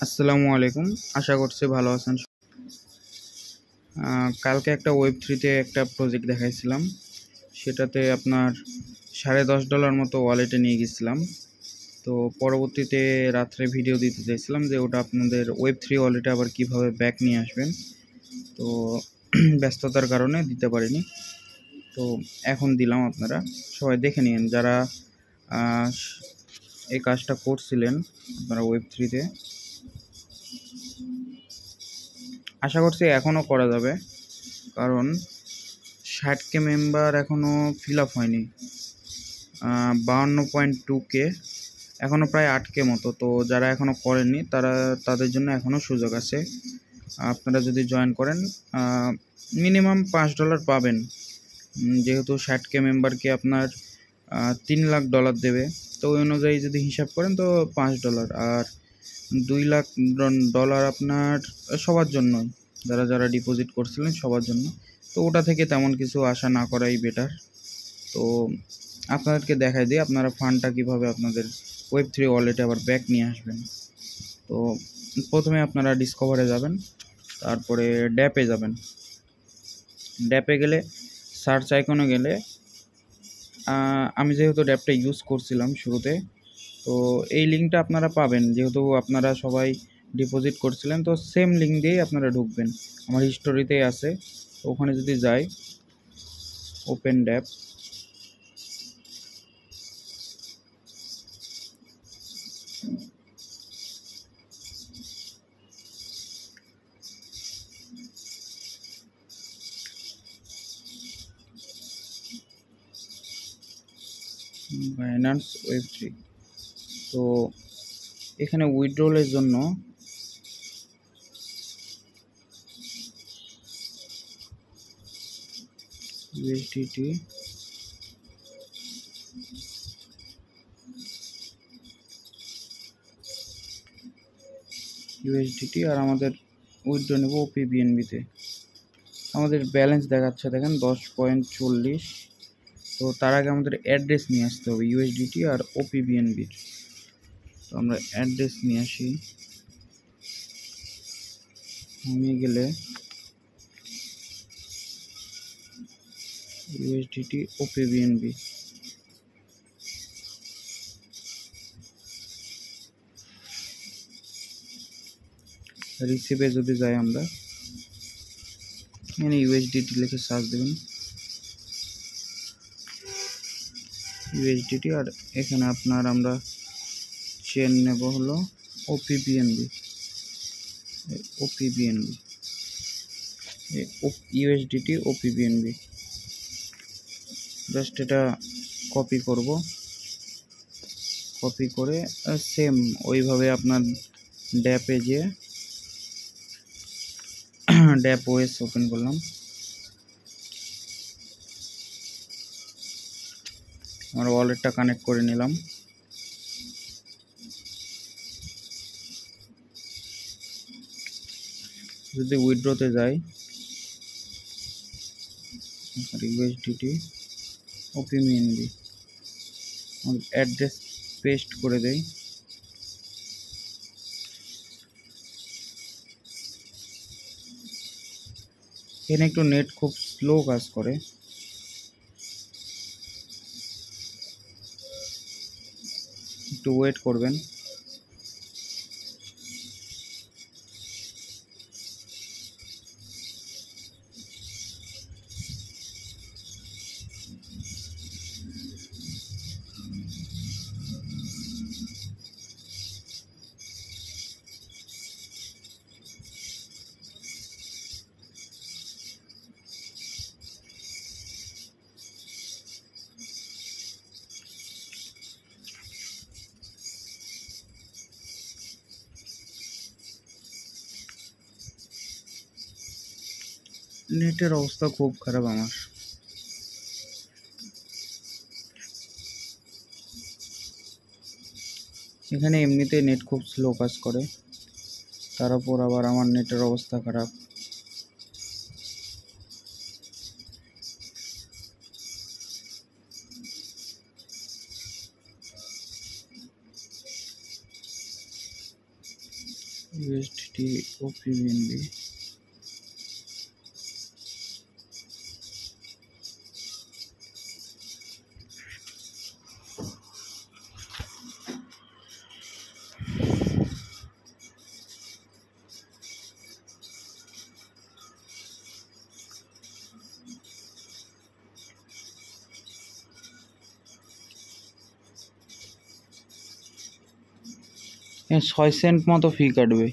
আসসালামু আলাইকুম। আশা করছি ভালো আছেন। কালকে একটা ওয়েব3-তে একটা প্রজেক্ট দেখাইছিলাম। সেটাতে আপনার $10.5 মতো ওয়ালেটে নিয়ে গেছিলাম। তো পরবর্তীতে রাত্রে ভিডিও দিতে চাইছিলাম যে ওটা আপনাদের ওয়েব3 ওয়ালেটে আবার কিভাবে ব্যাক নিয়ে আসবেন। তো ব্যস্ততার কারণে দিতে পারিনি। তো এখন দিলাম, আপনারা সবাই দেখে নিন যারা এই কাজটা করছিলেন আপনারা ওয়েব3-তে। আশা করছি এখনও করা যাবে, কারণ 60K মেম্বার এখনও ফিল আপ হয়নি। 52.2K, এখনও প্রায় 8K মতো। তো যারা এখনও করেননি তাদের জন্য এখনও সুযোগ আছে। আপনারা যদি জয়েন করেন মিনিমাম $5 পাবেন, যেহেতু 60K মেম্বারকে আপনার $3 লাখ দেবে। তো ওই অনুযায়ী যদি হিসাব করেন তো $5, আর $2 লাখ আপনার সবার জন্য, যারা ডিপোজিট করছিলেন সবার জন্য। তো ওটা থেকে তেমন কিছু আশা না করাই বেটার। তো আপনাদেরকে দেখাই দিই আপনারা ফান্ডটা কীভাবে আপনাদের ওয়েব3 ওয়ালেটে আবার ব্যাক নিয়ে আসবেন। তো প্রথমে আপনারা ডিসকভারে যাবেন, তারপরে ড্যাপে যাবেন। ড্যাপে গেলে সার্চ আইকনে গেলে আমি যেহেতু ড্যাপটা ইউজ করছিলাম শুরুতে, তো এই লিঙ্কটা আপনারা পাবেন, যেহেতু আপনারা সবাই ডিপোজিট করছিলেন। তো সেম লিঙ্ক দিয়েই আপনারা ঢুকবেন, আমার হিস্টোরিতেই আছে। তো ওখানে যদি যাই, ওপেন ড্যাপ, বাইন্যান্স ওয়েব3। তো এখানে উইথড্রলের জন্য ইউএসডিটি, আর আমাদের উইথড্র নেব ওপিবিএনবিতে। আমাদের ব্যালেন্স দেখাচ্ছে দেখেন 10.40। তো তার আগে আমাদের অ্যাড্রেস নিয়ে আসতে হবে ইউএসডিটি আর ওপিবিএনবির। তো আমরা অ্যাড্রেস নিয়ে আসি। আমি গেলে ইউএসডিটি ওপিবিএনবি, রিসিভে যদি যাই আমরা এখানে ইউএসডিটি লিখে সার্চ দেবেন, ইউএসডিটি। আর এখানে আপনার আমরা চেন নেব হলো ওপিবিএনবি, ইউএসডিটি ওপিবিএনবি। জাস্ট এটা কপি করব, কপি করে সেম ওইভাবে আপনার ড্যাপে যে ড্যাপ ওএস ওপেন করলাম। আমার ওয়ালেটটা কানেক্ট করে নিলাম। যদি উইথড্রতে যাই, ইউএসডিটি ওপিবিএনবি, অ্যাড্রেস পেস্ট করে দেই। এখানে একটু নেট খুব স্লো কাজ করে, একটু ওয়েট করবেন। নেটের অবস্থা খুব খারাপ আমার। এখানে এমনিতে নেট খুব স্লো কাজ করে, তার উপর আবার আমার নেটের অবস্থা খারাপ। ইউএসডিটি ওপিবিএনবি। হ্যাঁ, 6 সেন্ট মতো ফি কাটবে।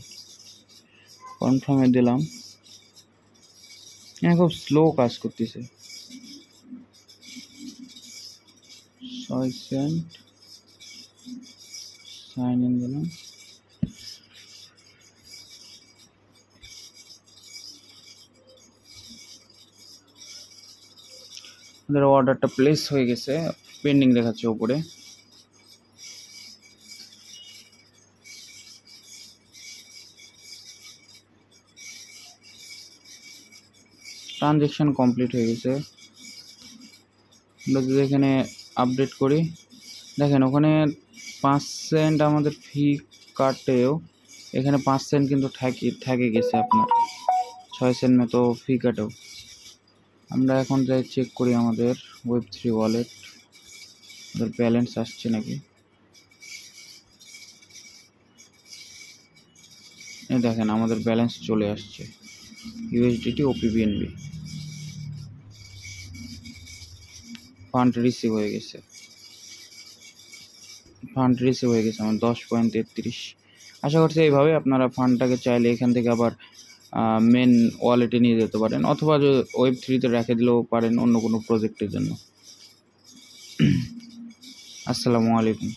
কনফার্মে দিলাম। হ্যাঁ, খুব স্লো কাজ করতেছে। 6 সেন্ট সাইন ইন দিলাম। আমাদের অর্ডারটা প্লেস হয়ে গেছে, পেন্ডিং দেখাচ্ছে উপরে। ট্রানজ্যাকশন কমপ্লিট হয়ে গেছে। আমরা যদি এখানে আপডেট করি, দেখেন ওখানে 5 সেন্ট আমাদের ফি কাটেও এখানে 5 সেন্ট কিন্তু থেকে গেছে আপনার। 6 সেন্ট মতো ফি কাটেও। আমরা এখন যাই চেক করি আমাদের Web3 ওয়ালেট, আমাদের ব্যালেন্স আসছে নাকি। এই দেখেন আমাদের ব্যালেন্স চলে আসছে, ইউএসডিটি ওপিবিএনবি। ফান্ড রিসিভ হয়ে গেছে, আমার 10.33। আশা করছি এইভাবে আপনারা ফান্ডটাকে চাইলে এখান থেকে আবার মেন ওয়ালেটে নিয়ে যেতে পারেন, অথবা Web3-তে রেখে দিলেও পারেন অন্য কোনো প্রজেক্টের জন্য। আসসালামু আলাইকুম।